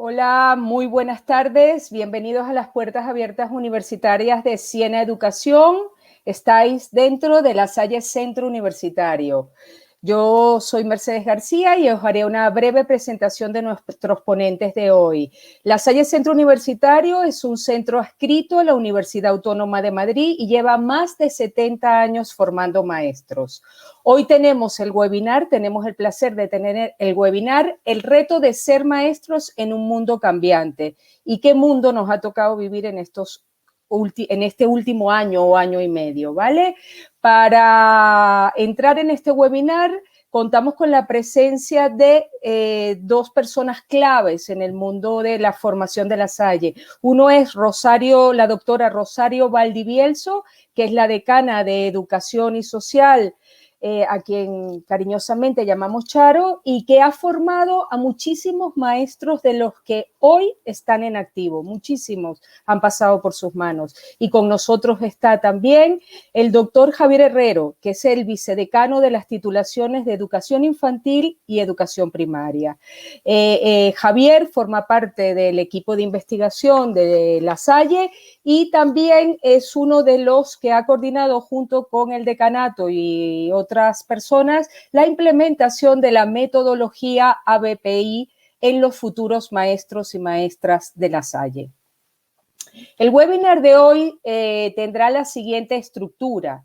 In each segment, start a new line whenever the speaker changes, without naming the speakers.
Hola, muy buenas tardes. Bienvenidos a las puertas abiertas universitarias de Siena Educación. Estáis dentro de La Salle Centro Universitario. Yo soy Mercedes García y os haré una breve presentación de nuestros ponentes de hoy. La Salle Centro Universitario es un centro adscrito a la Universidad Autónoma de Madrid y lleva más de 70 años formando maestros. Hoy tenemos el placer de tener el webinar El reto de ser maestros en un mundo cambiante. ¿Y qué mundo nos ha tocado vivir en este último año o año y medio, ¿vale? Para entrar en este webinar contamos con la presencia de dos personas claves en el mundo de la formación de La Salle. Uno es la doctora Rosario Valdivielso, que es la decana de Educación y Social, a quien cariñosamente llamamos Charo, y que ha formado a muchísimos maestros de los que hoy están en activo. Muchísimos han pasado por sus manos. Y con nosotros está también el doctor Javier Herrero, que es el vicedecano de las titulaciones de Educación Infantil y Educación Primaria. Javier forma parte del equipo de investigación de La Salle y también es uno de los que ha coordinado junto con el decanato y otras personas la implementación de la metodología ABPI en los futuros maestros y maestras de La Salle. El webinar de hoy tendrá la siguiente estructura.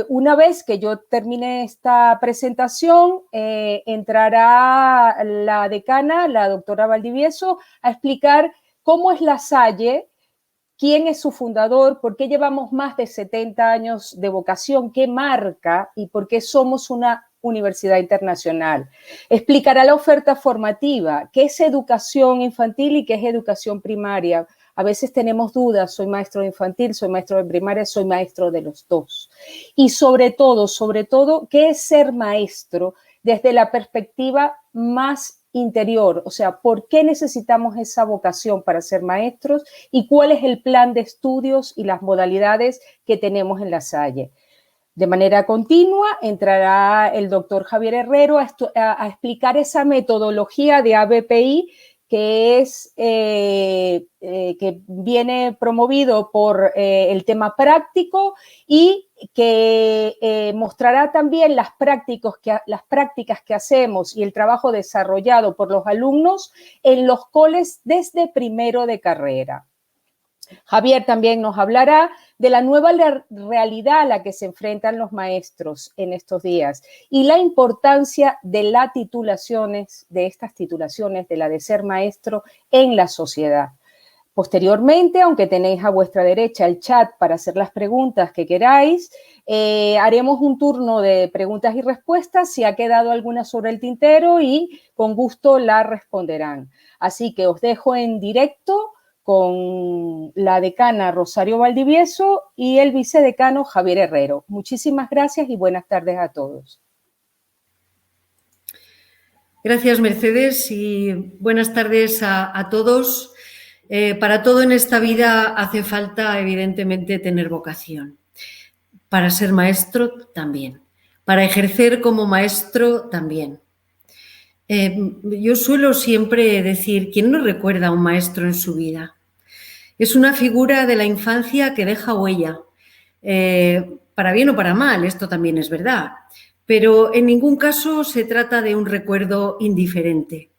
Una vez que yo termine esta presentación, entrará la decana, la doctora Valdivieso, a explicar cómo es La Salle, quién es su fundador, por qué llevamos más de 70 años de vocación, qué marca y por qué somos una universidad internacional. Explicará la oferta formativa, qué es educación infantil y qué es educación primaria. A veces tenemos dudas, soy maestro de infantil, soy maestro de primaria, soy maestro de los dos. Y sobre todo, ¿qué es ser maestro desde la perspectiva más interior? O sea, ¿por qué necesitamos esa vocación para ser maestros? ¿Y cuál es el plan de estudios y las modalidades que tenemos en La Salle? De manera continua entrará el doctor Javier Herrero a explicar esa metodología de ABPI que viene promovido por el tema práctico y que mostrará también las prácticas que hacemos y el trabajo desarrollado por los alumnos en los coles desde primero de carrera. Javier también nos hablará de la nueva realidad a la que se enfrentan los maestros en estos días y la importancia de estas titulaciones, de la de ser maestro en la sociedad. Posteriormente, aunque tenéis a vuestra derecha el chat para hacer las preguntas que queráis, haremos un turno de preguntas y respuestas, si ha quedado alguna sobre el tintero, y con gusto la responderán. Así que os dejo en directo con la decana Rosario Valdivieso y el vicedecano Javier Herrero. Muchísimas gracias y buenas tardes a todos.
Gracias, Mercedes, y buenas tardes a todos. Para todo en esta vida hace falta, evidentemente, tener vocación. Para ser maestro, también. Para ejercer como maestro, también. Yo suelo siempre decir, ¿quién no recuerda a un maestro en su vida? Es una figura de la infancia que deja huella, para bien o para mal, esto también es verdad, pero en ningún caso se trata de un recuerdo indiferente.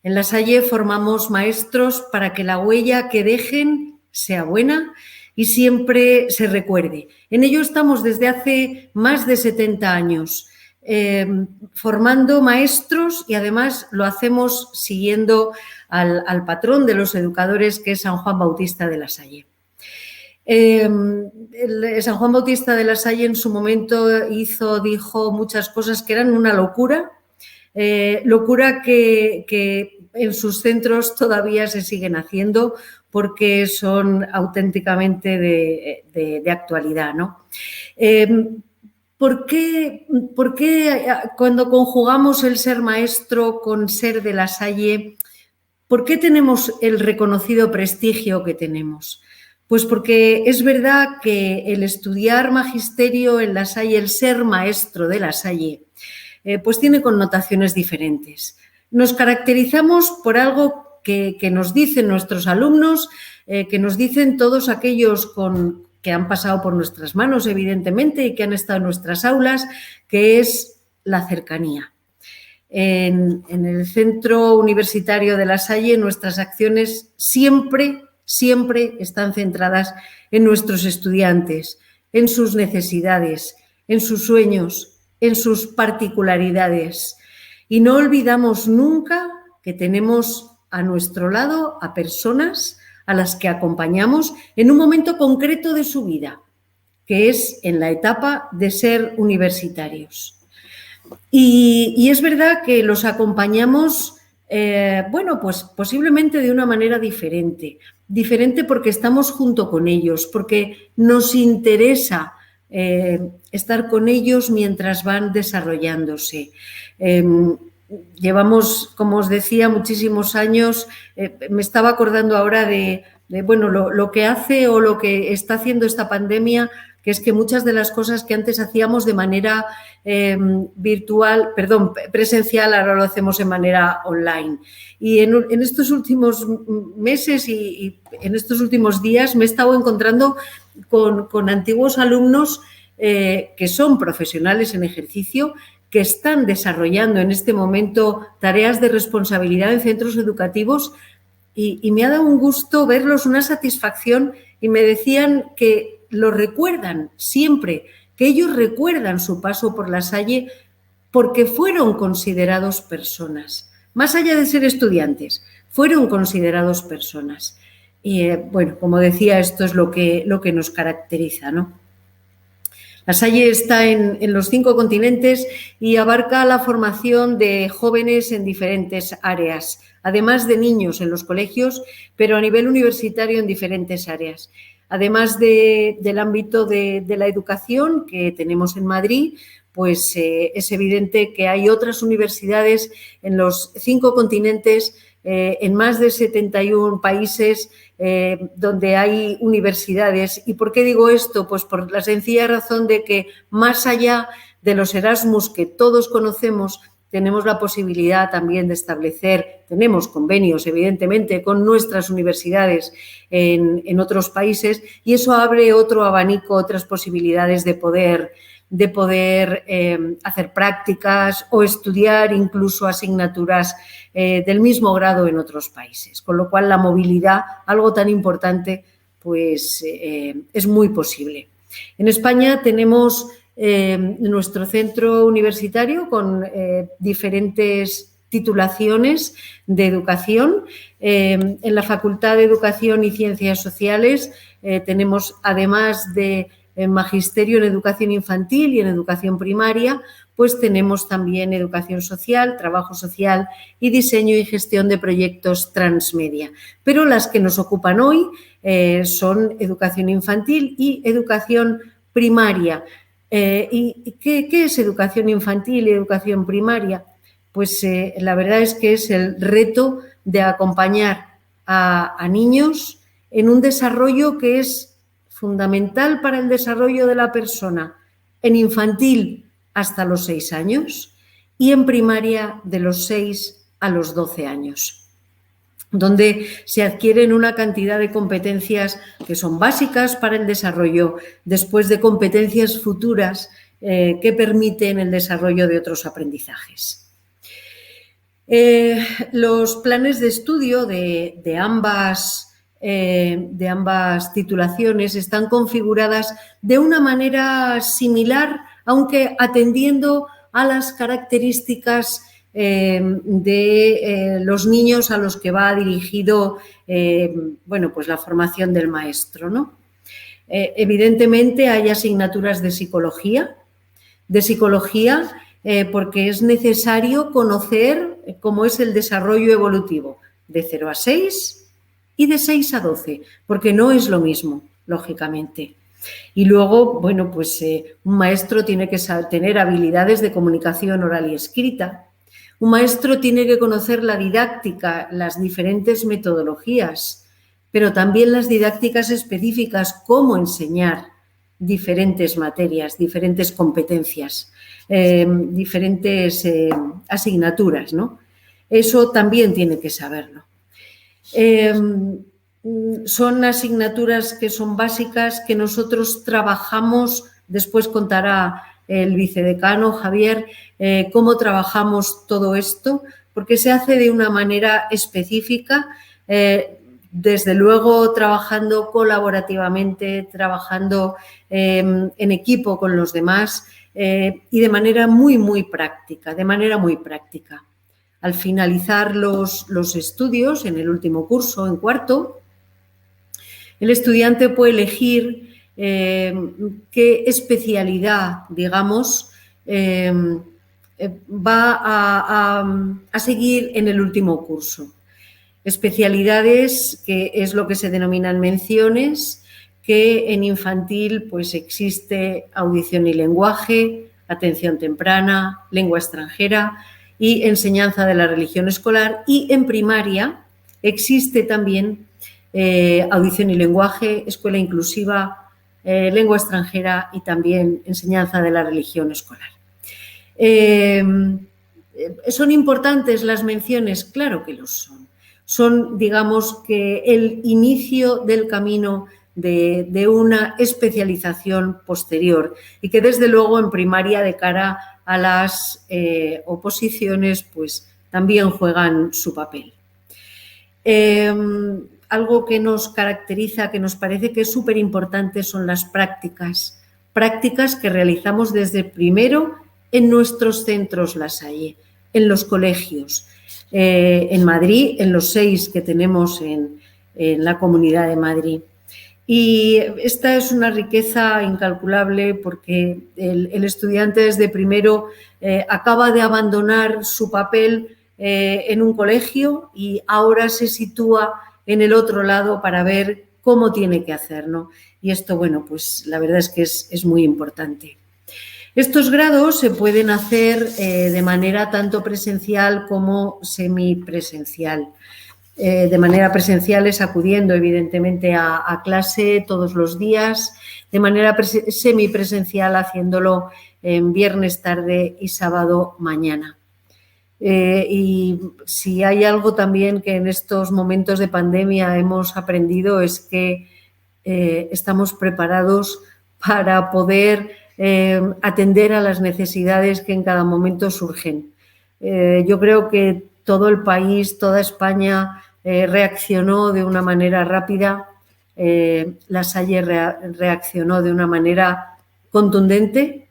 En La Salle formamos maestros para que la huella que dejen sea buena y siempre se recuerde. En ello estamos desde hace más de 70 años, formando maestros, y además lo hacemos siguiendo al patrón de los educadores, que es San Juan Bautista de La Salle. San Juan Bautista de La Salle en su momento dijo muchas cosas que eran una locura, locura que en sus centros todavía se siguen haciendo porque son auténticamente de actualidad, ¿no? ¿Por qué cuando conjugamos el ser maestro con ser de La Salle, por qué tenemos el reconocido prestigio que tenemos? Pues porque es verdad que el estudiar magisterio en La Salle, el ser maestro de La Salle, pues tiene connotaciones diferentes. Nos caracterizamos por algo que nos dicen nuestros alumnos, que nos dicen todos aquellos que han pasado por nuestras manos, evidentemente, y que han estado en nuestras aulas, que es la cercanía. En el Centro Universitario de La Salle, nuestras acciones siempre están centradas en nuestros estudiantes, en sus necesidades, en sus sueños, en sus particularidades. Y no olvidamos nunca que tenemos a nuestro lado a personas a las que acompañamos en un momento concreto de su vida, que es en la etapa de ser universitarios. Y es verdad que los acompañamos, pues posiblemente de una manera diferente porque estamos junto con ellos, porque nos interesa estar con ellos mientras van desarrollándose. Llevamos, como os decía, muchísimos años. Me estaba acordando ahora de lo que hace o lo que está haciendo esta pandemia, que es que muchas de las cosas que antes hacíamos de manera presencial, ahora lo hacemos de manera online. Y en estos últimos meses y en estos últimos días me he estado encontrando con antiguos alumnos que son profesionales en ejercicio, que están desarrollando en este momento tareas de responsabilidad en centros educativos y me ha dado un gusto verlos, una satisfacción, y me decían que lo recuerdan siempre, que ellos recuerdan su paso por La Salle porque fueron considerados personas, más allá de ser estudiantes, fueron considerados personas. Y como decía, esto es lo que nos caracteriza, ¿no? La Salle está en los 5 continentes y abarca la formación de jóvenes en diferentes áreas, además de niños en los colegios, pero a nivel universitario en diferentes áreas. Además del ámbito de la educación que tenemos en Madrid, pues es evidente que hay otras universidades en los 5 continentes, en más de 71 países donde hay universidades. ¿Y por qué digo esto? Pues por la sencilla razón de que más allá de los Erasmus que todos conocemos, tenemos la posibilidad también de establecer, tenemos convenios evidentemente con nuestras universidades en otros países, y eso abre otro abanico, otras posibilidades de poder hacer prácticas o estudiar incluso asignaturas del mismo grado en otros países. Con lo cual la movilidad, algo tan importante, pues es muy posible. En España tenemos nuestro centro universitario con diferentes titulaciones de educación. En la Facultad de Educación y Ciencias Sociales tenemos, además de magisterio en educación infantil y en educación primaria, pues tenemos también educación social, trabajo social y diseño y gestión de proyectos transmedia. Pero las que nos ocupan hoy son educación infantil y educación primaria. ¿Y qué es educación infantil y educación primaria? Pues la verdad es que es el reto de acompañar a niños en un desarrollo que es fundamental para el desarrollo de la persona, en infantil hasta los 6 años y en primaria de los 6 a los 12 años, donde se adquieren una cantidad de competencias que son básicas para el desarrollo, después de competencias futuras que permiten el desarrollo de otros aprendizajes. Los planes de estudio de ambas titulaciones están configuradas de una manera similar, aunque atendiendo a las características de los niños a los que va dirigido pues la formación del maestro, ¿no? Evidentemente hay asignaturas de psicología porque es necesario conocer cómo es el desarrollo evolutivo de 0 a 6 y de 6 a 12, porque no es lo mismo, lógicamente. Y luego, pues un maestro tiene que tener habilidades de comunicación oral y escrita. Un maestro tiene que conocer la didáctica, las diferentes metodologías, pero también las didácticas específicas, cómo enseñar diferentes materias, diferentes competencias, diferentes asignaturas, ¿no? Eso también tiene que saberlo. Son asignaturas que son básicas, que nosotros trabajamos, después contará el vicedecano Javier cómo trabajamos todo esto, porque se hace de una manera específica, desde luego trabajando colaborativamente, trabajando en equipo con los demás y de manera muy práctica, Al finalizar los estudios, en el último curso, en cuarto, el estudiante puede elegir qué especialidad, digamos, va a seguir en el último curso. Especialidades que es lo que se denominan menciones, que en infantil pues existe audición y lenguaje, atención temprana, lengua extranjera y enseñanza de la religión escolar, y en primaria existe también audición y lenguaje, escuela inclusiva, lengua extranjera y también enseñanza de la religión escolar. ¿Son importantes las menciones? Claro que lo son. Son, digamos, que el inicio del camino de una especialización posterior y que desde luego en primaria, de cara a las oposiciones, pues también juegan su papel. Algo que nos caracteriza, que nos parece que es súper importante, son las prácticas que realizamos desde primero en nuestros centros Lasalle, en los colegios, en Madrid, en los 6 que tenemos en la Comunidad de Madrid. Y esta es una riqueza incalculable porque el estudiante desde primero acaba de abandonar su papel en un colegio y ahora se sitúa en el otro lado para ver cómo tiene que hacer, ¿no? Y esto, bueno, pues la verdad es que es muy importante. Estos grados se pueden hacer de manera tanto presencial como semipresencial. De manera presencial es acudiendo evidentemente a clase todos los días, de manera semipresencial haciéndolo en viernes tarde y sábado mañana. Y si hay algo también que en estos momentos de pandemia hemos aprendido es que estamos preparados para poder atender a las necesidades que en cada momento surgen. Yo creo que todo el país, toda España reaccionó de una manera rápida, Lasalle reaccionó de una manera contundente,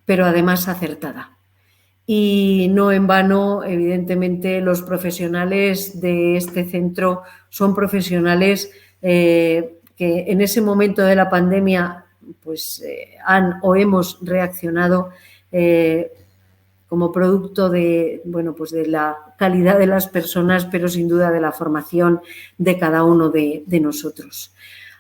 pero además acertada. Y no en vano, evidentemente, los profesionales de este centro son profesionales que en ese momento de la pandemia pues han o hemos reaccionado como producto de, bueno, pues de la calidad de las personas, pero sin duda de la formación de cada uno de nosotros.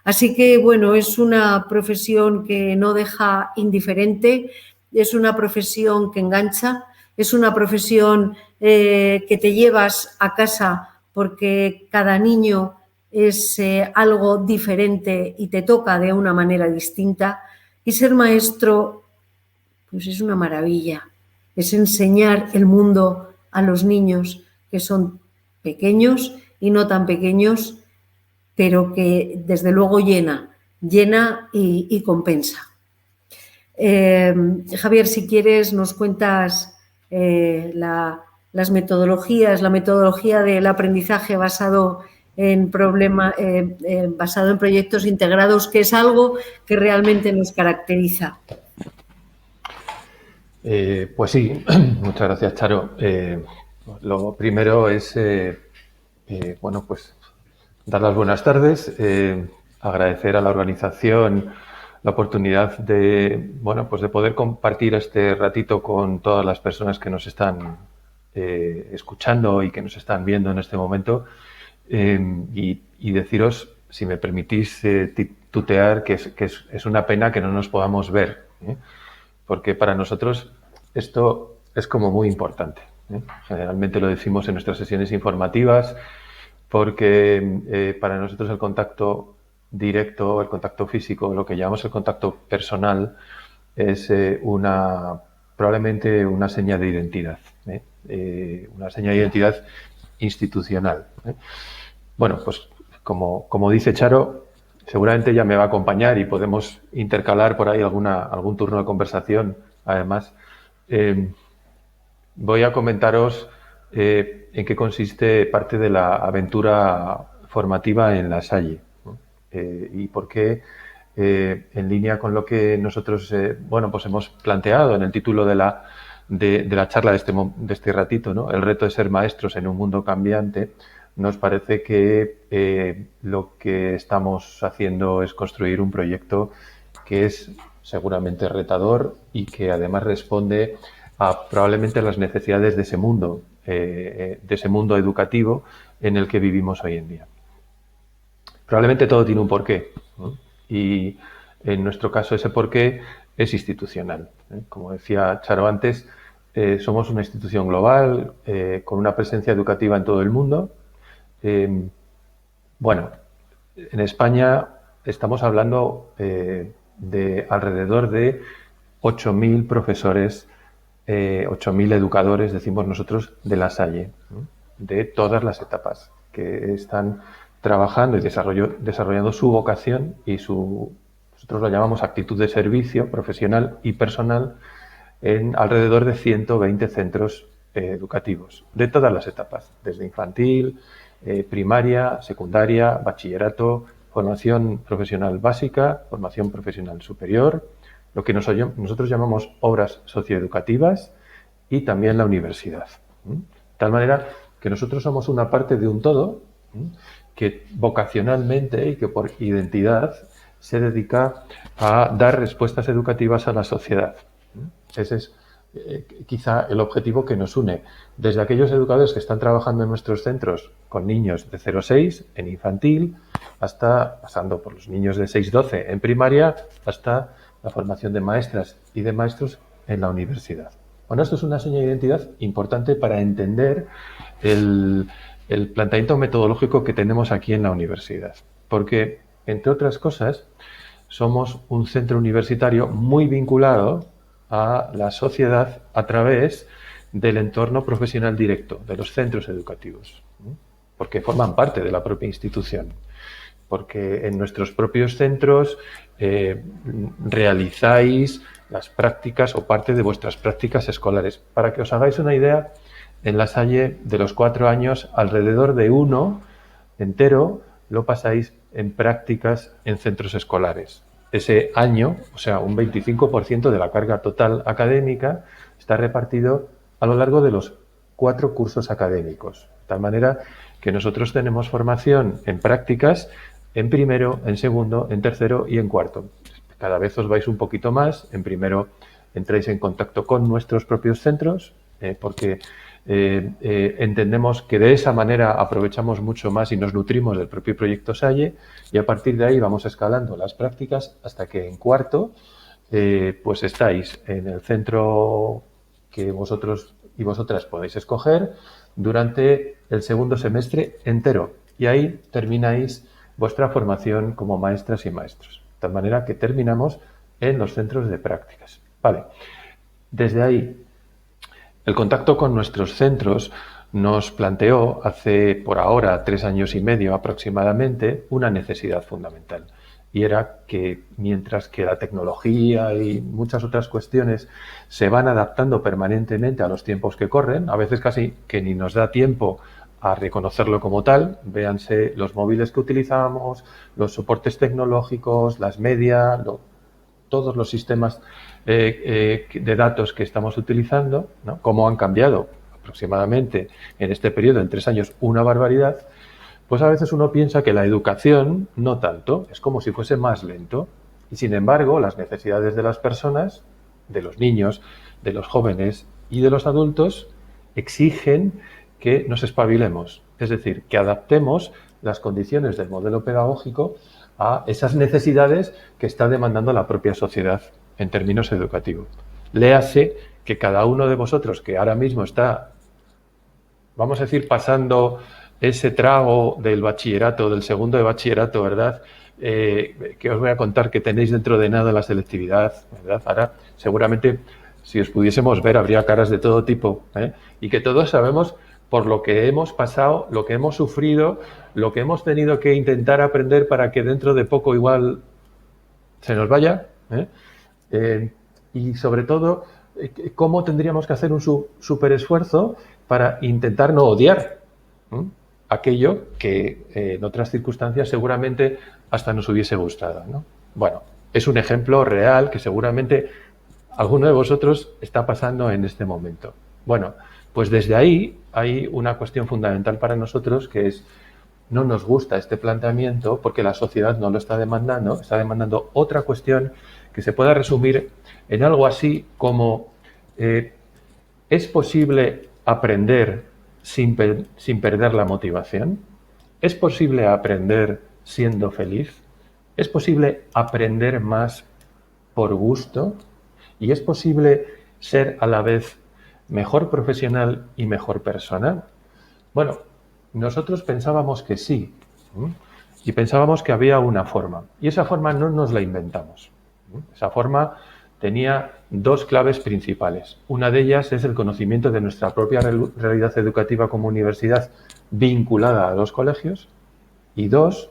Así que, bueno, es una profesión que no deja indiferente, es una profesión que engancha, es una profesión que te llevas a casa porque cada niño es algo diferente y te toca de una manera distinta, y ser maestro pues es una maravilla. Es enseñar el mundo a los niños que son pequeños y no tan pequeños, pero que desde luego llena y compensa. Javier, si quieres nos cuentas las metodologías, la metodología del aprendizaje basado en proyectos integrados, que es algo que realmente nos caracteriza.
Pues sí, muchas gracias, Charo. Lo primero es, bueno, pues dar las buenas tardes, agradecer a la organización la oportunidad de, bueno, pues de poder compartir este ratito con todas las personas que nos están escuchando y que nos están viendo en este momento, y deciros, si me permitís tutear, que es una pena que no nos podamos ver, porque para nosotros esto es como muy importante. Generalmente lo decimos en nuestras sesiones informativas porque para nosotros el contacto directo, el contacto físico, lo que llamamos el contacto personal, es probablemente una seña de identidad, una seña de identidad institucional. Bueno, pues como dice Charo, seguramente ella me va a acompañar y podemos intercalar por ahí algún turno de conversación. Además, voy a comentaros en qué consiste parte de la aventura formativa en La Salle, ¿no? Y por qué, en línea con lo que nosotros pues hemos planteado en el título de la charla de este ratito, ¿no? El reto de ser maestros en un mundo cambiante, nos parece que lo que estamos haciendo es construir un proyecto que es seguramente retador y que además responde a probablemente las necesidades de ese mundo educativo en el que vivimos hoy en día. Probablemente todo tiene un porqué, ¿no? Y en nuestro caso ese porqué es institucional, ¿eh? Como decía Charo antes, somos una institución global con una presencia educativa en todo el mundo. Bueno, en España estamos hablando de alrededor de 8.000 profesores, 8.000 educadores, decimos nosotros, de La Salle, ¿no? De todas las etapas, que están trabajando y desarrollando su vocación y nosotros lo llamamos actitud de servicio profesional y personal en alrededor de 120 centros educativos, de todas las etapas, desde infantil, primaria, secundaria, bachillerato, formación profesional básica, formación profesional superior, lo que nosotros llamamos obras socioeducativas y también la universidad. De tal manera que nosotros somos una parte de un todo que vocacionalmente y que por identidad se dedica a dar respuestas educativas a la sociedad. Ese es quizá el objetivo que nos une, desde aquellos educadores que están trabajando en nuestros centros con niños de 0 a 6 en infantil, hasta pasando por los niños de 6 a 12 en primaria, hasta la formación de maestras y de maestros en la universidad. Bueno, esto es una seña de identidad importante para entender el planteamiento metodológico que tenemos aquí en la universidad, porque, entre otras cosas, somos un centro universitario muy vinculado a la sociedad a través del entorno profesional directo, de los centros educativos, ¿no? Porque forman parte de la propia institución, porque en nuestros propios centros realizáis las prácticas o parte de vuestras prácticas escolares. Para que os hagáis una idea, en La Salle, de los 4 años, alrededor de 1 entero lo pasáis en prácticas en centros escolares. Ese año, o sea, un 25% de la carga total académica, está repartido a lo largo de los 4 cursos académicos. De tal manera que nosotros tenemos formación en prácticas en primero, en segundo, en tercero y en cuarto. Cada vez os vais un poquito más. En primero entráis en contacto con nuestros propios centros, porque entendemos que de esa manera aprovechamos mucho más y nos nutrimos del propio proyecto Salle, y a partir de ahí vamos escalando las prácticas hasta que en cuarto pues estáis en el centro que vosotros y vosotras podéis escoger durante el segundo semestre entero, y ahí termináis vuestra formación como maestras y maestros, de tal manera que terminamos en los centros de prácticas. Vale. Desde ahí, el contacto con nuestros centros nos planteó hace, por ahora, 3 años y medio aproximadamente, una necesidad fundamental. Y era que mientras que la tecnología y muchas otras cuestiones se van adaptando permanentemente a los tiempos que corren, a veces casi que ni nos da tiempo a reconocerlo como tal, véanse los móviles que utilizamos, los soportes tecnológicos, las media, todos los sistemas de datos que estamos utilizando, ¿no? Cómo han cambiado aproximadamente en este periodo, en 3 años, una barbaridad. Pues a veces uno piensa que la educación no tanto, es como si fuese más lento. Y sin embargo, las necesidades de las personas, de los niños, de los jóvenes y de los adultos exigen que nos espabilemos. Es decir, que adaptemos las condiciones del modelo pedagógico a esas necesidades que está demandando la propia sociedad en términos educativos. Léase que cada uno de vosotros que ahora mismo está, vamos a decir, pasando ese trago del bachillerato, del segundo de bachillerato, ¿verdad? Que os voy a contar que tenéis dentro de nada la selectividad, ¿verdad? Ahora, seguramente, si os pudiésemos ver, habría caras de todo tipo, ¿eh? Y que todos sabemos por lo que hemos pasado, lo que hemos sufrido, lo que hemos tenido que intentar aprender para que dentro de poco igual se nos vaya, y sobre todo, cómo tendríamos que hacer un súper esfuerzo para intentar no odiar aquello que en otras circunstancias seguramente hasta nos hubiese gustado, ¿no? Bueno, es un ejemplo real que seguramente alguno de vosotros está pasando en este momento. Bueno, pues desde ahí hay una cuestión fundamental para nosotros, que es: no nos gusta este planteamiento porque la sociedad no lo está demandando otra cuestión que se pueda resumir en algo así como ¿es posible aprender sin perder la motivación? ¿Es posible aprender siendo feliz? ¿Es posible aprender más por gusto? ¿Y es posible ser a la vez mejor profesional y mejor persona? Bueno, nosotros pensábamos que sí, y pensábamos que había una forma, y esa forma no nos la inventamos. Esa forma tenía dos claves principales. Una de ellas es el conocimiento de nuestra propia realidad educativa como universidad vinculada a los colegios, y dos,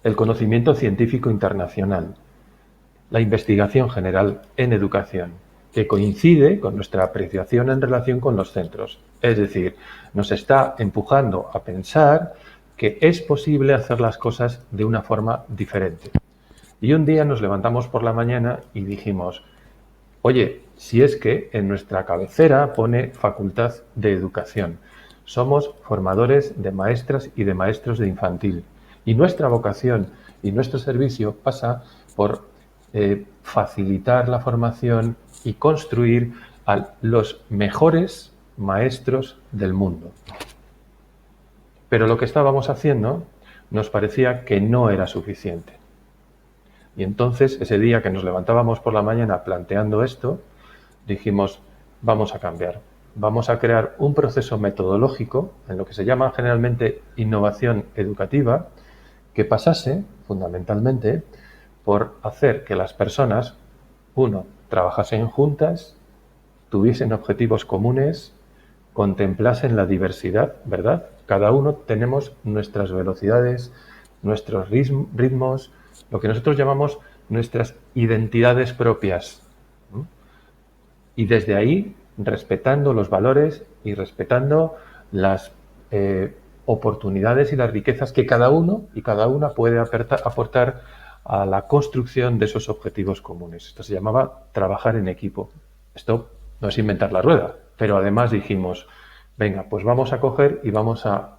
el conocimiento científico internacional, la investigación general en educación, que coincide con nuestra apreciación en relación con los centros. Es decir, nos está empujando a pensar que es posible hacer las cosas de una forma diferente. Y un día nos levantamos por la mañana y dijimos: oye, si es que en nuestra cabecera pone Facultad de Educación, somos formadores de maestras y de maestros de infantil, y nuestra vocación y nuestro servicio pasa por facilitar la formación y construir a los mejores maestros del mundo. Pero lo que estábamos haciendo nos parecía que no era suficiente. Y entonces, ese día que nos levantábamos por la mañana planteando esto, dijimos: vamos a cambiar. Vamos a crear un proceso metodológico, en lo que se llama generalmente innovación educativa, que pasase, fundamentalmente, por hacer que las personas, uno, trabajasen juntas, tuviesen objetivos comunes, contemplasen la diversidad, ¿verdad? Cada uno tenemos nuestras velocidades, nuestros ritmos, lo que nosotros llamamos nuestras identidades propias. Y desde ahí, respetando los valores y respetando las oportunidades y las riquezas que cada uno y cada una puede aportar a la construcción de esos objetivos comunes. Esto se llamaba trabajar en equipo. Esto no es inventar la rueda, pero además dijimos: venga, pues vamos a coger y vamos a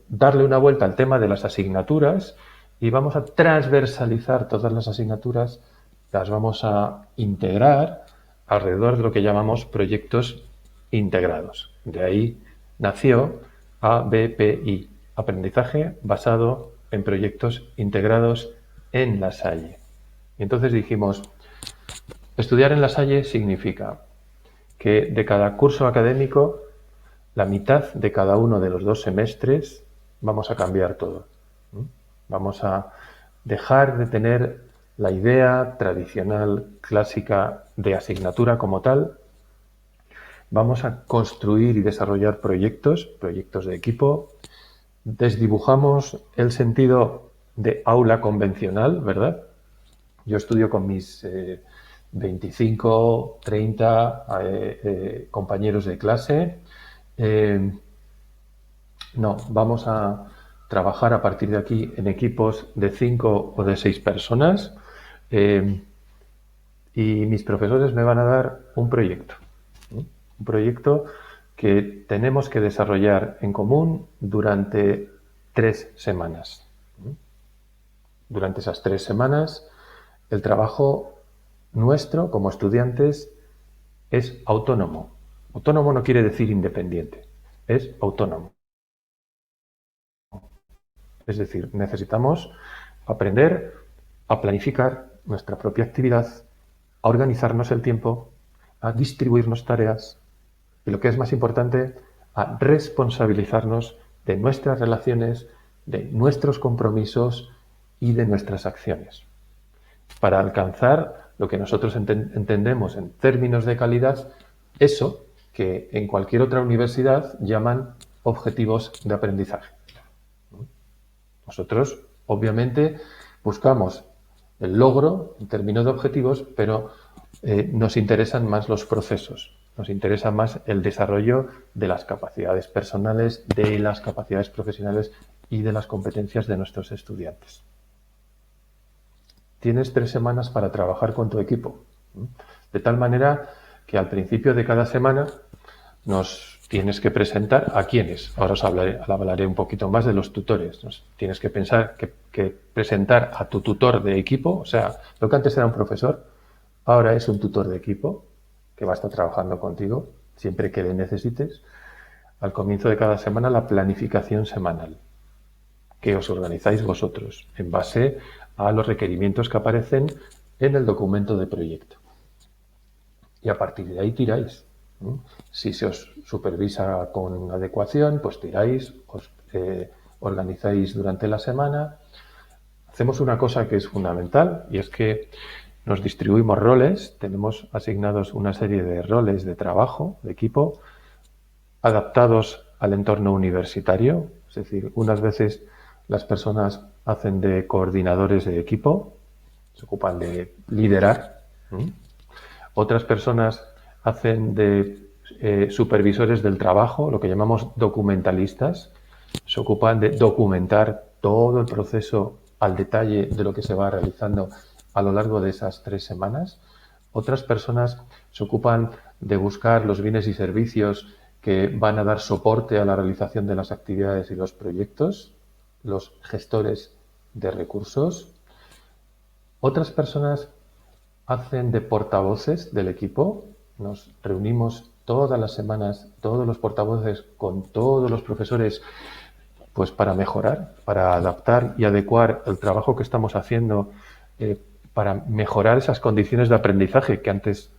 darle una vuelta al tema de las asignaturas y vamos a transversalizar todas las asignaturas, las vamos a integrar alrededor de lo que llamamos proyectos integrados. De ahí nació ABPI, Aprendizaje Basado en Proyectos Integrados en La Salle. Y entonces dijimos: estudiar en La Salle significa que de cada curso académico, la mitad de cada uno de los 2 semestres vamos a cambiar todo. Vamos a dejar de tener la idea tradicional, clásica de asignatura como tal. Vamos a construir y desarrollar proyectos de equipo. Desdibujamos el sentido de aula convencional, ¿verdad? Yo estudio con mis 25, 30 compañeros de clase. No, vamos a trabajar a partir de aquí en equipos de 5 o de 6 personas, y mis profesores me van a dar un proyecto que tenemos que desarrollar en común durante 3 semanas. Durante esas 3 semanas, el trabajo nuestro como estudiantes es autónomo. Autónomo no quiere decir independiente, es autónomo. Es decir, necesitamos aprender a planificar nuestra propia actividad, a organizarnos el tiempo, a distribuirnos tareas y, lo que es más importante, a responsabilizarnos de nuestras relaciones, de nuestros compromisos y de nuestras acciones, para alcanzar lo que nosotros entendemos en términos de calidad, eso que en cualquier otra universidad llaman objetivos de aprendizaje. Nosotros, obviamente, buscamos el logro en términos de objetivos, pero nos interesan más los procesos, nos interesa más el desarrollo de las capacidades personales, de las capacidades profesionales y de las competencias de nuestros estudiantes. Tienes 3 semanas para trabajar con tu equipo, de tal manera que al principio de cada semana nos tienes que presentar a quiénes. Ahora os hablaré un poquito más de los tutores. Tienes que pensar que presentar a tu tutor de equipo, o sea, lo que antes era un profesor, ahora es un tutor de equipo que va a estar trabajando contigo siempre que le necesites. Al comienzo de cada semana, la planificación semanal que os organizáis vosotros en base a los requerimientos que aparecen en el documento de proyecto. Y a partir de ahí tiráis. Si se os supervisa con adecuación, pues tiráis, os organizáis durante la semana. Hacemos una cosa que es fundamental y es que nos distribuimos roles, tenemos asignados una serie de roles de trabajo, de equipo, adaptados al entorno universitario, es decir, unas veces las personas hacen de coordinadores de equipo, se ocupan de liderar, otras personas hacen de supervisores del trabajo, lo que llamamos documentalistas, se ocupan de documentar todo el proceso al detalle de lo que se va realizando a lo largo de esas 3 semanas. Otras personas se ocupan de buscar los bienes y servicios que van a dar soporte a la realización de las actividades y los proyectos, los gestores de recursos. Otras personas hacen de portavoces del equipo. Nos reunimos todas las semanas, todos los portavoces con todos los profesores, pues para mejorar, para adaptar y adecuar el trabajo que estamos haciendo, para mejorar esas condiciones de aprendizaje que antes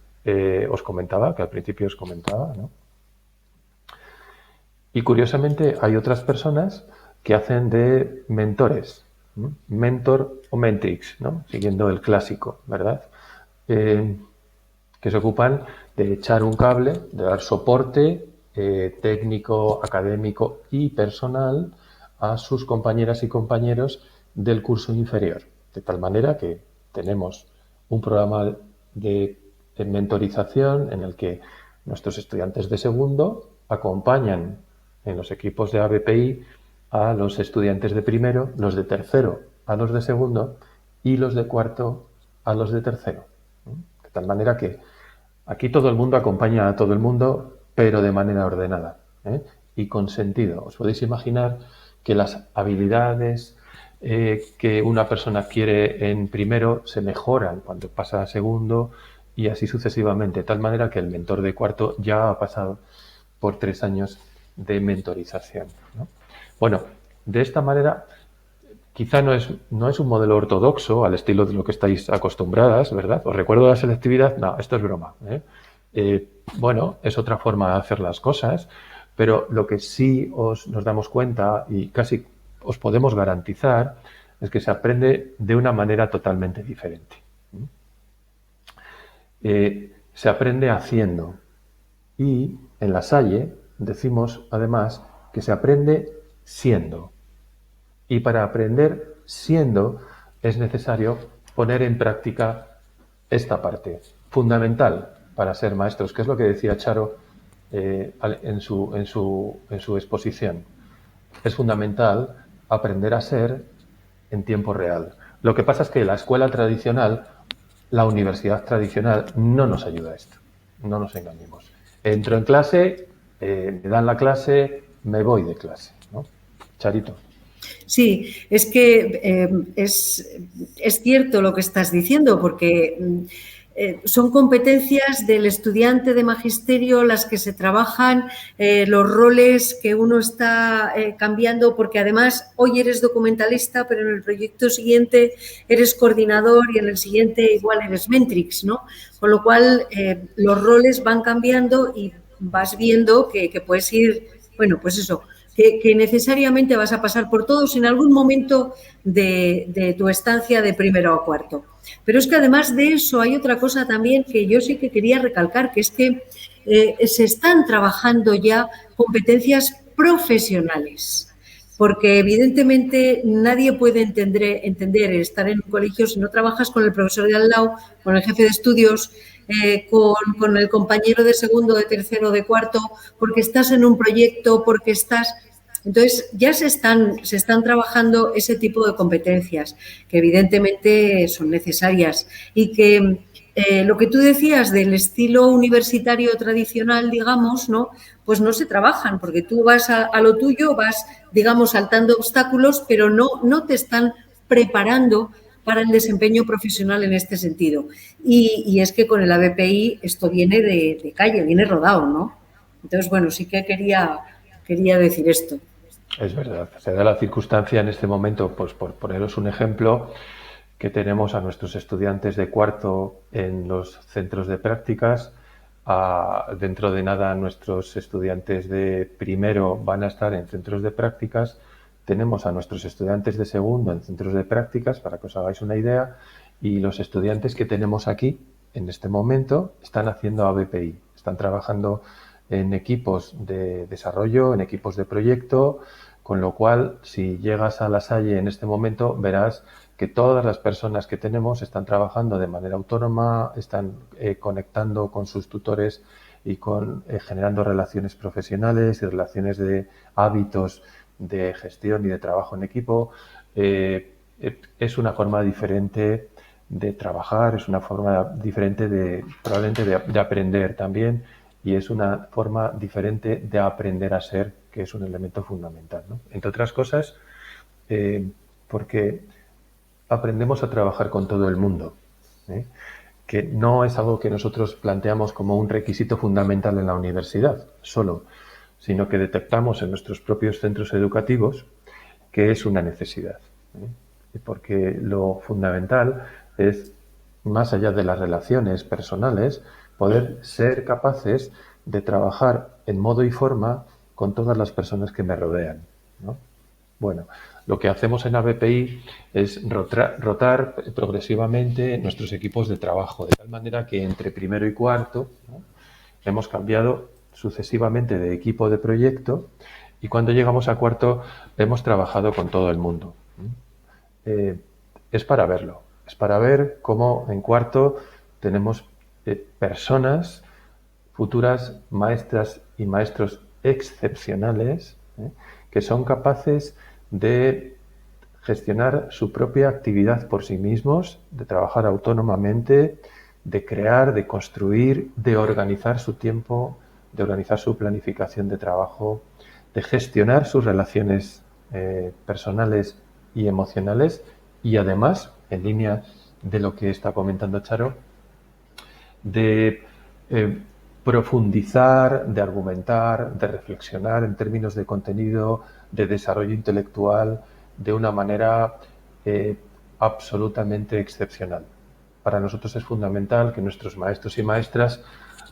os comentaba, que al principio os comentaba, ¿no? Y curiosamente hay otras personas que hacen de mentores, ¿no? Mentor o mentrix, ¿no? Siguiendo el clásico, ¿verdad? Que se ocupan de echar un cable, de dar soporte técnico, académico y personal a sus compañeras y compañeros del curso inferior. De tal manera que tenemos un programa de mentorización en el que nuestros estudiantes de segundo acompañan en los equipos de ABPI a los estudiantes de primero, los de tercero a los de segundo y los de cuarto a los de tercero. De tal manera que aquí todo el mundo acompaña a todo el mundo, pero de manera ordenada, y con sentido. Os podéis imaginar que las habilidades que una persona adquiere en primero se mejoran cuando pasa a segundo y así sucesivamente, de tal manera que el mentor de cuarto ya ha pasado por 3 años de mentorización, ¿no? Bueno, de esta manera quizá no es un modelo ortodoxo al estilo de lo que estáis acostumbradas, ¿verdad? ¿Os recuerdo la selectividad? No, esto es broma, bueno, es otra forma de hacer las cosas, pero lo que sí nos damos cuenta y casi os podemos garantizar es que se aprende de una manera totalmente diferente. Se aprende haciendo y en La Salle decimos además que se aprende siendo. Y para aprender siendo es necesario poner en práctica esta parte fundamental para ser maestros, que es lo que decía Charo en su exposición. Es fundamental aprender a ser en tiempo real. Lo que pasa es que la escuela tradicional, la universidad tradicional, no nos ayuda a esto. No nos engañemos. Entro en clase, me dan la clase, me voy de clase, ¿no? Charito.
Sí, es que es cierto lo que estás diciendo, porque son competencias del estudiante de magisterio las que se trabajan, los roles que uno está cambiando, porque además hoy eres documentalista, pero en el proyecto siguiente eres coordinador y en el siguiente igual eres mentrix, ¿no? Con lo cual los roles van cambiando y vas viendo que puedes ir, bueno, pues eso, que necesariamente vas a pasar por todos en algún momento de tu estancia de primero a cuarto. Pero es que además de eso hay otra cosa también que yo sí que quería recalcar, que es que se están trabajando ya competencias profesionales. Porque evidentemente nadie puede entender estar en un colegio si no trabajas con el profesor de al lado, con el jefe de estudios, con el compañero de segundo, de tercero, de cuarto, porque estás en un proyecto, porque estás... Entonces, ya se están trabajando ese tipo de competencias que evidentemente son necesarias y que lo que tú decías del estilo universitario tradicional, digamos, ¿no? Pues no se trabajan porque tú vas a lo tuyo, vas, digamos, saltando obstáculos, pero no te están preparando para el desempeño profesional en este sentido. Y es que con el ABPI esto viene de calle, viene rodado, ¿no? Entonces, bueno, sí que quería decir esto.
Es verdad. Se da la circunstancia en este momento, pues por poneros un ejemplo, que tenemos a nuestros estudiantes de cuarto en los centros de prácticas. Dentro de nada, nuestros estudiantes de primero van a estar en centros de prácticas. Tenemos a nuestros estudiantes de segundo en centros de prácticas, para que os hagáis una idea, y los estudiantes que tenemos aquí en este momento están haciendo ABPI, están trabajando en equipos de desarrollo, en equipos de proyecto, con lo cual, si llegas a La Salle en este momento, verás que todas las personas que tenemos están trabajando de manera autónoma, están conectando con sus tutores y generando relaciones profesionales y relaciones de hábitos de gestión y de trabajo en equipo. Es una forma diferente de trabajar, es una forma diferente probablemente de aprender también, y es una forma diferente de aprender a ser, que es un elemento fundamental, ¿no? Entre otras cosas, porque aprendemos a trabajar con todo el mundo, ¿eh? Que no es algo que nosotros planteamos como un requisito fundamental en la universidad solo, sino que detectamos en nuestros propios centros educativos que es una necesidad, ¿eh? Porque lo fundamental es, más allá de las relaciones personales, poder ser capaces de trabajar en modo y forma con todas las personas que me rodean, ¿no? Bueno, lo que hacemos en ABPI es rotar progresivamente nuestros equipos de trabajo, de tal manera que entre primero y cuarto, ¿no?, hemos cambiado sucesivamente de equipo de proyecto, y cuando llegamos a cuarto hemos trabajado con todo el mundo. Es para verlo, es para ver cómo en cuarto tenemos personas, futuras maestras y maestros excepcionales, que son capaces de gestionar su propia actividad por sí mismos, de trabajar autónomamente, de crear, de construir, de organizar su tiempo, de organizar su planificación de trabajo, de gestionar sus relaciones personales y emocionales, y además, en línea de lo que está comentando Charo, de profundizar, de argumentar, de reflexionar en términos de contenido, de desarrollo intelectual, de una manera absolutamente excepcional. Para nosotros es fundamental que nuestros maestros y maestras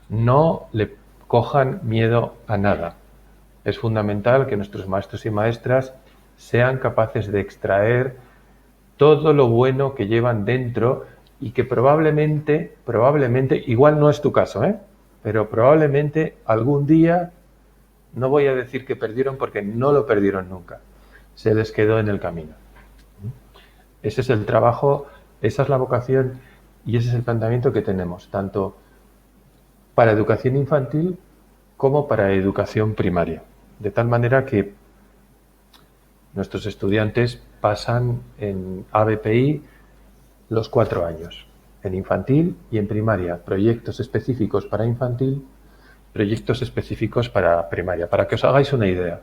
no le cojan miedo a nada. Es fundamental que nuestros maestros y maestras sean capaces de extraer todo lo bueno que llevan dentro, y que probablemente, igual no es tu caso, pero probablemente algún día, no voy a decir que perdieron porque no lo perdieron nunca, se les quedó en el camino. Ese es el trabajo, esa es la vocación y ese es el planteamiento que tenemos, tanto para educación infantil como para educación primaria. De tal manera que nuestros estudiantes pasan en ABPI los 4 años, en infantil y en primaria, proyectos específicos para infantil, proyectos específicos para primaria. Para que os hagáis una idea,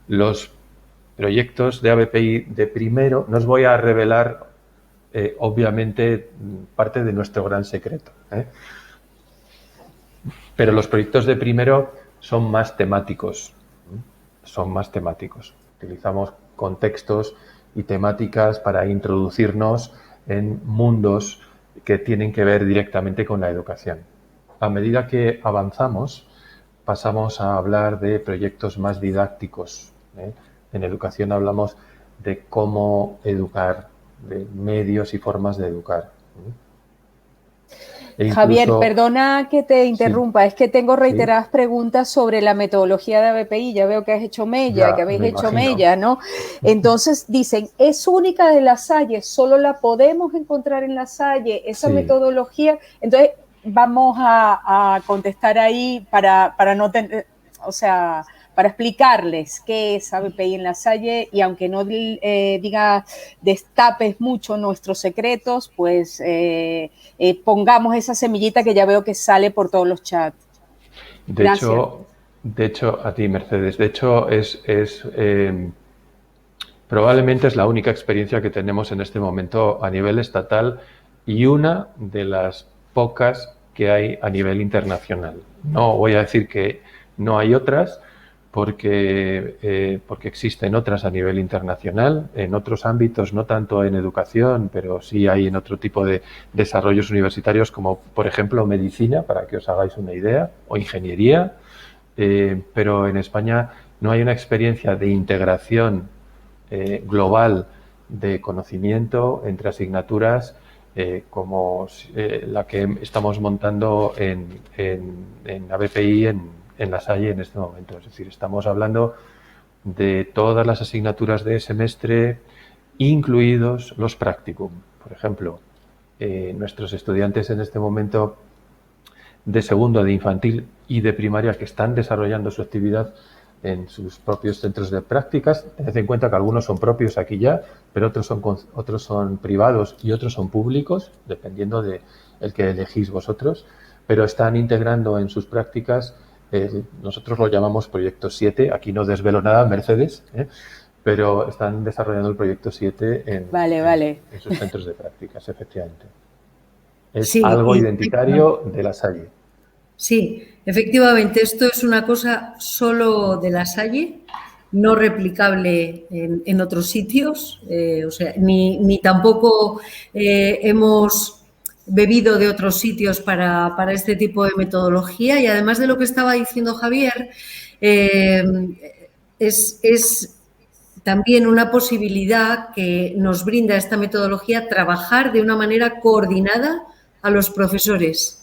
los proyectos de ABPI de primero, no os voy a revelar, obviamente, parte de nuestro gran secreto, pero los proyectos de primero son más temáticos, Utilizamos contextos y temáticas para introducirnos en mundos que tienen que ver directamente con la educación. A medida que avanzamos, pasamos a hablar de proyectos más didácticos, En educación hablamos de cómo educar, de medios y formas de educar.
Javier, perdona que te interrumpa, sí, es que tengo reiteradas preguntas sobre la metodología de ABPI. Ya veo que has hecho mella, que habéis hecho mella, ¿no? Entonces dicen, ¿es única de La Salle? ¿Solo la podemos encontrar en La Salle? Esa metodología. Entonces vamos a contestar ahí para no tener, o sea, para explicarles qué es ABPI en La Salle, y aunque no destapes mucho nuestros secretos, pues pongamos esa semillita que ya veo que sale por todos los chats.
De hecho, a ti, Mercedes, de hecho probablemente es la única experiencia que tenemos en este momento a nivel estatal y una de las pocas que hay a nivel internacional. No voy a decir que no hay otras, porque existen otras a nivel internacional, en otros ámbitos, no tanto en educación, pero sí hay en otro tipo de desarrollos universitarios, como por ejemplo medicina, para que os hagáis una idea, o ingeniería, pero en España no hay una experiencia de integración global de conocimiento entre asignaturas como la que estamos montando en ABPI en La Salle en este momento. Es decir, estamos hablando de todas las asignaturas de semestre, incluidos los practicum. Por ejemplo, nuestros estudiantes en este momento de segundo, de infantil y de primaria, que están desarrollando su actividad en sus propios centros de prácticas. Tened en cuenta que algunos son propios aquí ya, pero otros son privados y otros son públicos, dependiendo de el que elegís vosotros, pero están integrando en sus prácticas, nosotros lo llamamos Proyecto 7, aquí no desvelo nada, Mercedes, pero están desarrollando el Proyecto 7 en sus centros de prácticas, efectivamente. Es algo identitario de La Salle.
Sí, efectivamente, esto es una cosa solo de La Salle, no replicable en otros sitios, o sea, ni tampoco hemos bebido de otros sitios para este tipo de metodología. Y además de lo que estaba diciendo Javier, es también una posibilidad que nos brinda esta metodología trabajar de una manera coordinada a los profesores.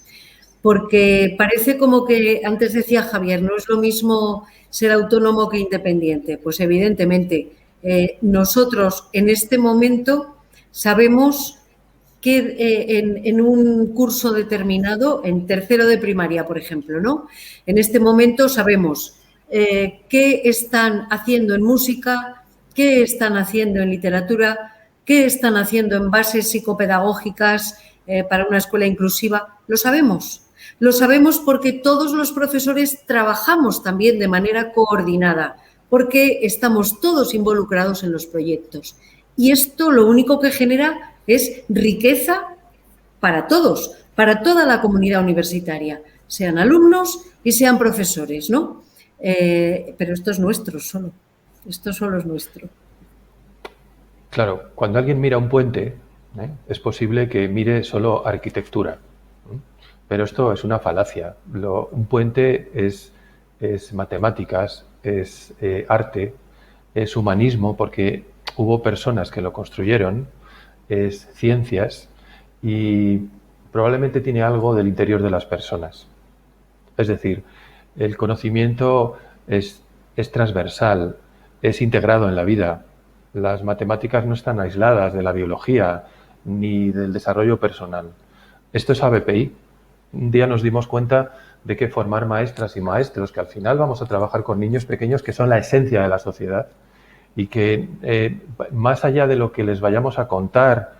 Porque parece como que, antes decía Javier, no es lo mismo ser autónomo que independiente. Pues evidentemente, nosotros en este momento sabemos que en un curso determinado, en tercero de primaria, por ejemplo, ¿no? En este momento sabemos qué están haciendo en música, qué están haciendo en literatura, qué están haciendo en bases psicopedagógicas para una escuela inclusiva. Lo sabemos. Lo sabemos porque todos los profesores trabajamos también de manera coordinada, porque estamos todos involucrados en los proyectos. Y esto lo único que genera es riqueza para todos, para toda la comunidad universitaria, sean alumnos y sean profesores, ¿no? Pero esto es nuestro solo. Esto solo es nuestro.
Claro, cuando alguien mira un puente, es posible que mire solo arquitectura. Pero esto es una falacia. Un puente es matemáticas, es arte, es humanismo, porque hubo personas que lo construyeron, es ciencias y probablemente tiene algo del interior de las personas. Es decir, el conocimiento es transversal, es integrado en la vida. Las matemáticas no están aisladas de la biología ni del desarrollo personal. Esto es ABPI. Un día nos dimos cuenta de que formar maestras y maestros, que al final vamos a trabajar con niños pequeños que son la esencia de la sociedad y que más allá de lo que les vayamos a contar,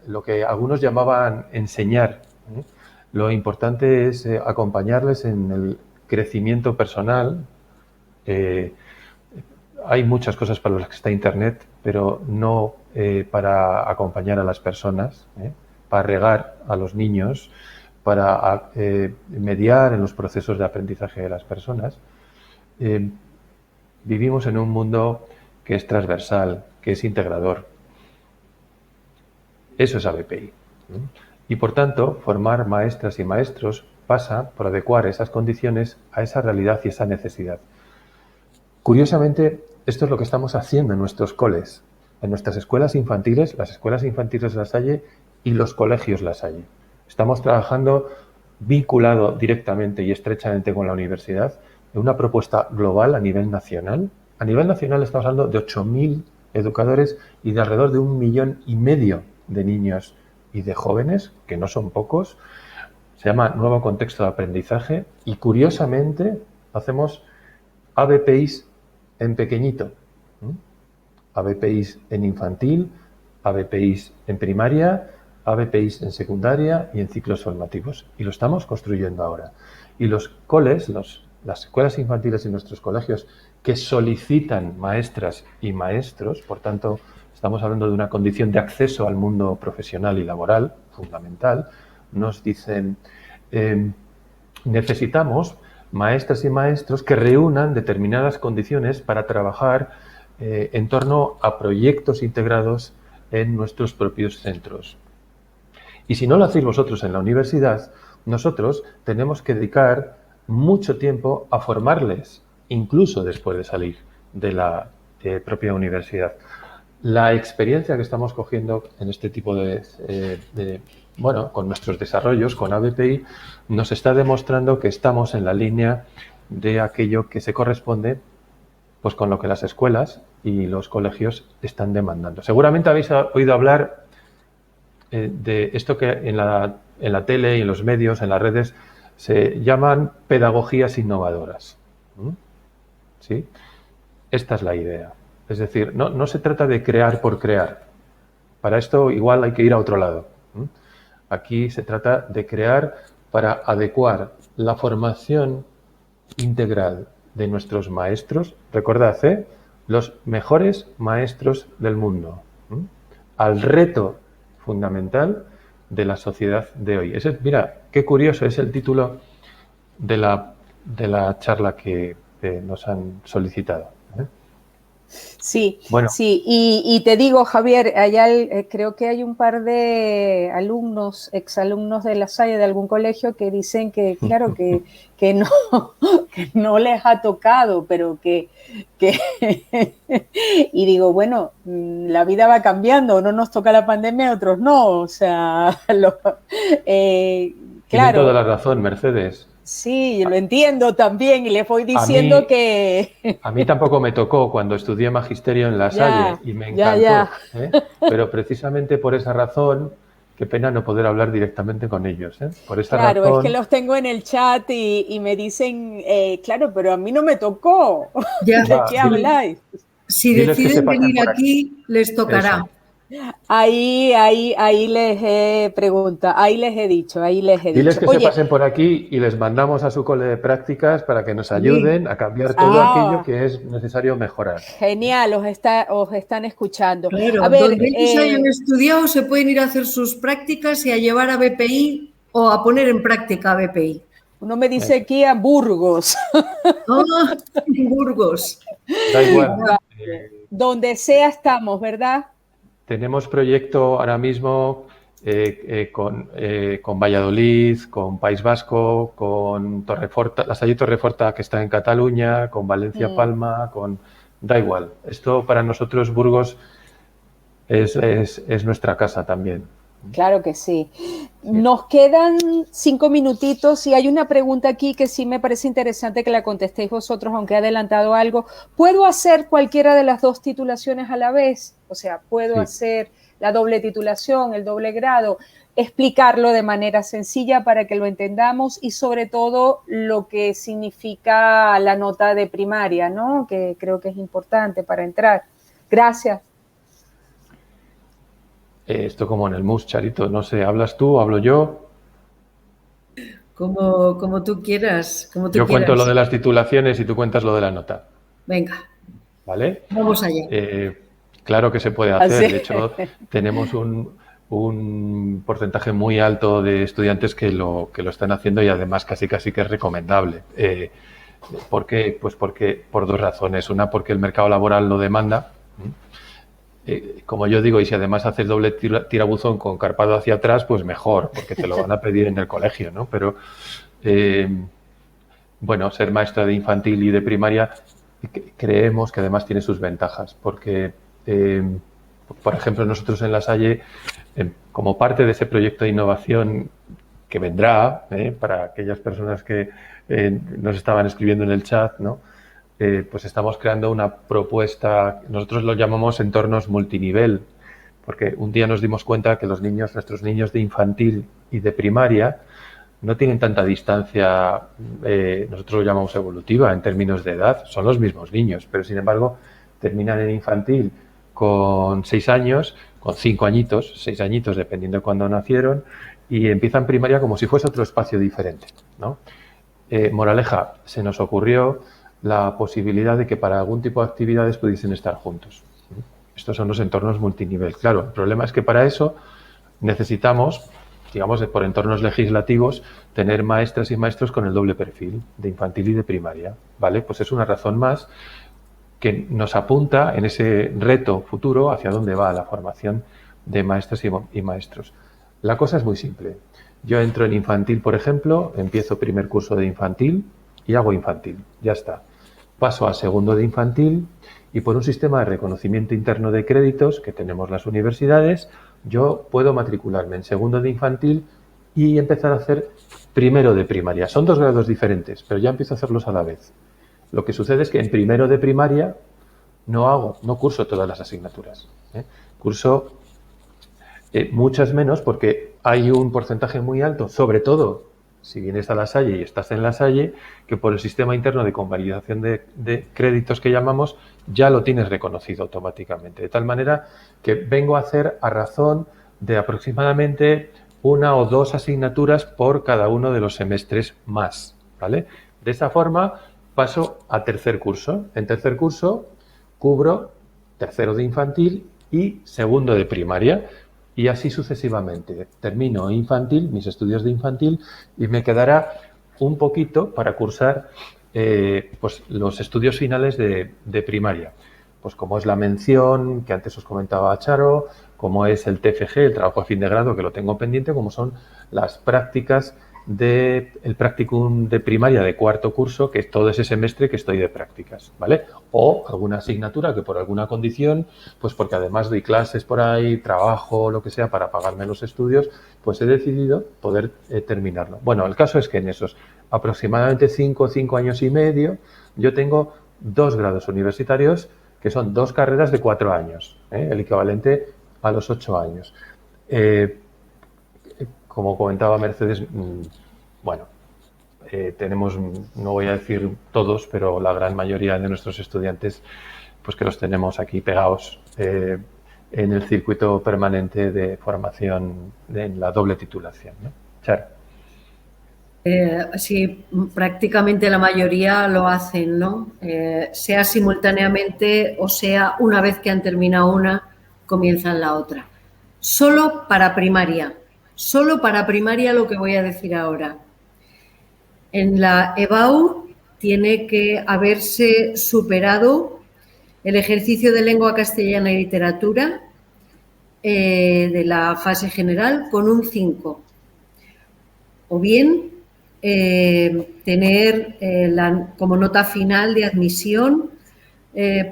lo que algunos llamaban enseñar, lo importante es acompañarles en el crecimiento personal. Hay muchas cosas para las que está Internet, pero no para acompañar a las personas, para regar a los niños, para mediar en los procesos de aprendizaje de las personas. Vivimos en un mundo que es transversal, que es integrador. Eso es ABPI. Y por tanto, formar maestras y maestros pasa por adecuar esas condiciones a esa realidad y esa necesidad. Curiosamente, esto es lo que estamos haciendo en nuestros coles, en nuestras escuelas infantiles, las escuelas infantiles La Salle y los colegios La Salle. Estamos trabajando vinculado directamente y estrechamente con la universidad en una propuesta global a nivel nacional. A nivel nacional estamos hablando de 8.000 educadores y de alrededor de 1,5 millones de niños y de jóvenes, que no son pocos. Se llama Nuevo Contexto de Aprendizaje y, curiosamente, hacemos ABPIs en pequeñito. ABPIs en infantil, ABPIs en primaria, ABPIs en secundaria y en ciclos formativos. Y lo estamos construyendo ahora. Y los coles, las escuelas infantiles y nuestros colegios que solicitan maestras y maestros, por tanto, estamos hablando de una condición de acceso al mundo profesional y laboral fundamental, nos dicen, necesitamos maestras y maestros que reúnan determinadas condiciones para trabajar en torno a proyectos integrados en nuestros propios centros. Y si no lo hacéis vosotros en la universidad, nosotros tenemos que dedicar mucho tiempo a formarles, incluso después de salir de la propia universidad. La experiencia que estamos cogiendo en este tipo con nuestros desarrollos, con ABPI, nos está demostrando que estamos en la línea de aquello que se corresponde pues con lo que las escuelas y los colegios están demandando. Seguramente habéis oído hablar de esto que en la tele y en los medios, en las redes, se llaman pedagogías innovadoras. ¿Sí? Esta es la idea. Es decir, no se trata de crear por crear. Para esto igual hay que ir a otro lado. Aquí se trata de crear para adecuar la formación integral de nuestros maestros, recordad, los mejores maestros del mundo, al reto fundamental de la sociedad de hoy. Mira, qué curioso, es el título de la charla que nos han solicitado.
Sí,
bueno.
Sí, y te digo, Javier, creo que hay un par de alumnos, exalumnos de La Salle, de algún colegio, que dicen que, claro, que no les ha tocado, pero que y digo, bueno, la vida va cambiando, uno nos toca la pandemia, otros no, o sea,
Tienen toda la razón, Mercedes.
Sí, lo entiendo también y les voy diciendo que...
A mí tampoco me tocó cuando estudié magisterio en La Salle y me encantó. Pero precisamente por esa razón, qué pena no poder hablar directamente con ellos. Por esa
razón... es que los tengo en el chat y me dicen, claro, pero a mí no me tocó.
Ya.
¿De qué habláis?
Si deciden venir aquí, les tocará.
Eso.
Ahí les he preguntado, ahí les he dicho.
Diles que se pasen por aquí y les mandamos a su cole de prácticas para que nos ayuden a cambiar todo aquello que es necesario mejorar.
Genial, os están escuchando.
Claro,
a ver,
donde ellos hayan estudiado se pueden ir a hacer sus prácticas y a llevar a BPI o a poner en práctica a BPI.
Uno me dice aquí a Burgos.
Burgos.
Da igual.
Donde sea estamos, ¿verdad?
Tenemos proyecto ahora mismo con Valladolid, con País Vasco, con Torreforta, La Salle Torreforta, que está en Cataluña, con Valencia Palma, da igual. Esto para nosotros, Burgos, es nuestra casa también.
Claro que sí. Nos quedan 5 minutitos y hay una pregunta aquí que sí me parece interesante que la contestéis vosotros, aunque he adelantado algo. ¿Puedo hacer cualquiera de las dos titulaciones a la vez? O sea, ¿puedo hacer la doble titulación, el doble grado? Explicarlo de manera sencilla para que lo entendamos y sobre todo lo que significa la nota de primaria, ¿no? Que creo que es importante para entrar. Gracias.
Esto como en el MUS, Charito, no sé, ¿hablas tú, hablo yo?
Como tú quieras.
Yo cuento lo de las titulaciones y tú cuentas lo de la nota.
Venga.
¿Vale?
Vamos allá.
Claro que se puede hacer. De hecho, tenemos un porcentaje muy alto de estudiantes que lo están haciendo y además casi que es recomendable. ¿Por qué? Pues porque por dos razones. Una, porque el mercado laboral lo demanda. Como yo digo, y si además haces doble tirabuzón con carpado hacia atrás, pues mejor, porque te lo van a pedir en el colegio, ¿no? Pero, bueno, ser maestra de infantil y de primaria creemos que además tiene sus ventajas, porque, por ejemplo, nosotros en La Salle, como parte de ese proyecto de innovación que vendrá, para aquellas personas que nos estaban escribiendo en el chat, ¿no? Pues estamos creando una propuesta, nosotros lo llamamos entornos multinivel, porque un día nos dimos cuenta que nuestros niños de infantil y de primaria, no tienen tanta distancia, nosotros lo llamamos evolutiva en términos de edad, son los mismos niños, pero sin embargo terminan en infantil con 6 años, con 5 añitos, 6 añitos dependiendo de cuándo nacieron, y empiezan primaria como si fuese otro espacio diferente, ¿no? Moraleja, se nos ocurrió la posibilidad de que para algún tipo de actividades pudiesen estar juntos. Estos son los entornos multinivel. Claro, el problema es que para eso necesitamos, digamos, por entornos legislativos, tener maestras y maestros con el doble perfil, de infantil y de primaria, ¿vale? Pues es una razón más que nos apunta en ese reto futuro hacia dónde va la formación de maestras y maestros. La cosa es muy simple. Yo entro en infantil, por ejemplo, empiezo primer curso de infantil y hago infantil, ya está. Paso a segundo de infantil y por un sistema de reconocimiento interno de créditos que tenemos las universidades, yo puedo matricularme en segundo de infantil y empezar a hacer primero de primaria. Son 2 grados diferentes, pero ya empiezo a hacerlos a la vez. Lo que sucede es que en primero de primaria no curso todas las asignaturas. Curso muchas menos porque hay un porcentaje muy alto, sobre todo si vienes a La Salle y estás en La Salle, que por el sistema interno de convalidación de créditos que llamamos, ya lo tienes reconocido automáticamente. De tal manera que vengo a hacer a razón de aproximadamente 1 o 2 asignaturas por cada uno de los semestres más, ¿vale? De esa forma paso a tercer curso. En tercer curso cubro tercero de infantil y segundo de primaria. Y así sucesivamente. Termino infantil, mis estudios de infantil, y me quedará un poquito para cursar pues los estudios finales de primaria. Pues como es la mención, que antes os comentaba Charo, como es el TFG, el trabajo de fin de grado, que lo tengo pendiente, como son las prácticas el practicum de primaria de cuarto curso, que es todo ese semestre que estoy de prácticas, ¿vale? O alguna asignatura que por alguna condición, pues porque además doy clases por ahí, trabajo, lo que sea, para pagarme los estudios, pues he decidido poder terminarlo. Bueno, el caso es que en esos aproximadamente 5 años y medio, yo tengo 2 grados universitarios, que son 2 carreras de 4 años, el equivalente a los 8 años. Como comentaba Mercedes, bueno, tenemos, no voy a decir todos, pero la gran mayoría de nuestros estudiantes, pues que los tenemos aquí pegados en el circuito permanente de formación en la doble titulación, ¿no? Charo.
Sí, prácticamente la mayoría lo hacen, ¿no? Sea simultáneamente o sea una vez que han terminado una, comienzan la otra. Solo para primaria lo que voy a decir ahora. En la EBAU tiene que haberse superado el ejercicio de lengua castellana y literatura de la fase general con un 5. O bien tener como nota final de admisión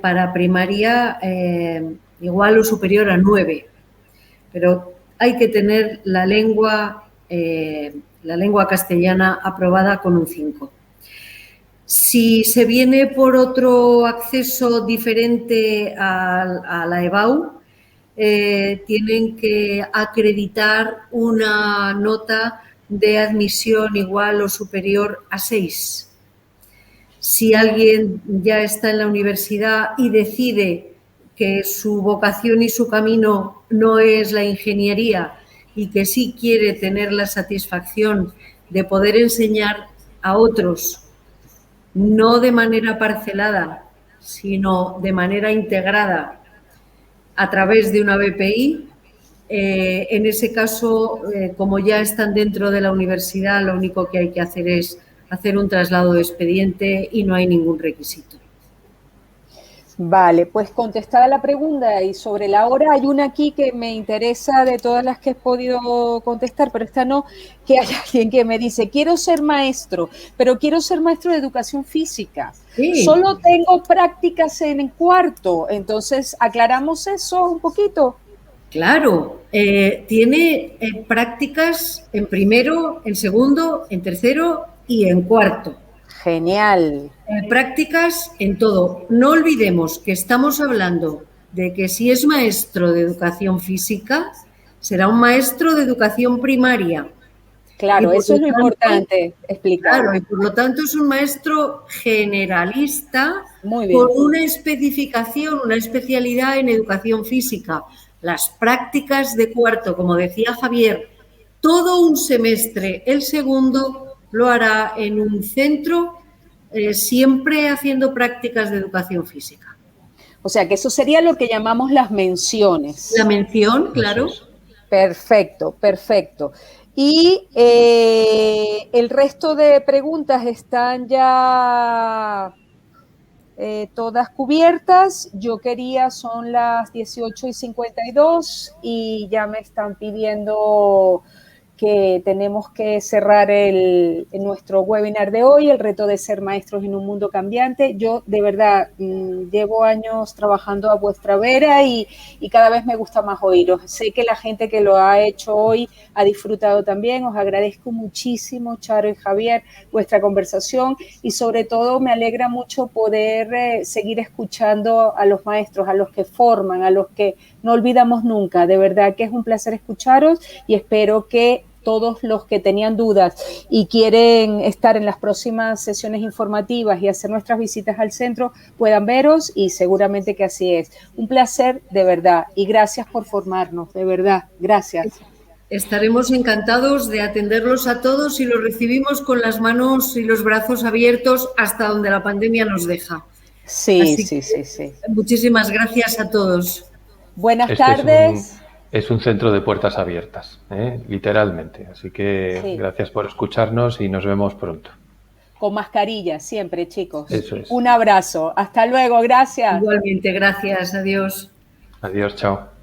para primaria igual o superior a 9. Pero hay que tener la lengua castellana aprobada con un 5. Si se viene por otro acceso diferente a la EBAU, tienen que acreditar una nota de admisión igual o superior a 6. Si alguien ya está en la universidad y decide que su vocación y su camino no es la ingeniería y que sí quiere tener la satisfacción de poder enseñar a otros, no de manera parcelada, sino de manera integrada a través de una BPI, en ese caso, como ya están dentro de la universidad, lo único que hay que hacer es hacer un traslado de expediente y no hay ningún requisito.
Vale, pues contestada la pregunta y sobre la hora hay una aquí que me interesa de todas las que he podido contestar, pero esta no, que hay alguien que me dice, quiero ser maestro, pero quiero ser maestro de educación física. Sí. Solo tengo prácticas en cuarto, entonces aclaramos eso un poquito.
Claro, tiene prácticas en primero, en segundo, en tercero y en cuarto.
Genial.
Prácticas en todo. No olvidemos que estamos hablando de que si es maestro de educación física, será un maestro de educación primaria.
Claro, eso es lo importante explicar.
Claro, y por lo tanto es un maestro generalista
Muy bien.
con una especificación, una especialidad en educación física. Las prácticas de cuarto, como decía Javier, todo un semestre, el segundo lo hará en un centro, siempre haciendo prácticas de educación física.
O sea, que eso sería lo que llamamos las menciones.
La mención, claro.
Perfecto, perfecto. Y el resto de preguntas están ya todas cubiertas. Yo quería, son las 18:52 y ya me están pidiendo que tenemos que cerrar nuestro webinar de hoy, el reto de ser maestros en un mundo cambiante. Yo, de verdad, llevo años trabajando a vuestra vera y cada vez me gusta más oíros. Sé que la gente que lo ha hecho hoy ha disfrutado también. Os agradezco muchísimo, Charo y Javier, vuestra conversación y sobre todo me alegra mucho poder seguir escuchando a los maestros, a los que forman, a los que no olvidamos nunca. De verdad que es un placer escucharos y espero que todos los que tenían dudas y quieren estar en las próximas sesiones informativas y hacer nuestras visitas al centro puedan veros y seguramente que así es. Un placer de verdad y gracias por formarnos, de verdad, gracias.
Estaremos encantados de atenderlos a todos y los recibimos con las manos y los brazos abiertos hasta donde la pandemia nos deja.
Sí.
Muchísimas gracias a todos.
Buenas tardes.
Es un centro de puertas abiertas, literalmente. Así que gracias por escucharnos y nos vemos pronto.
Con mascarilla, siempre, chicos.
Eso es.
Un abrazo. Hasta luego, gracias.
Igualmente, gracias. Adiós.
Adiós, chao.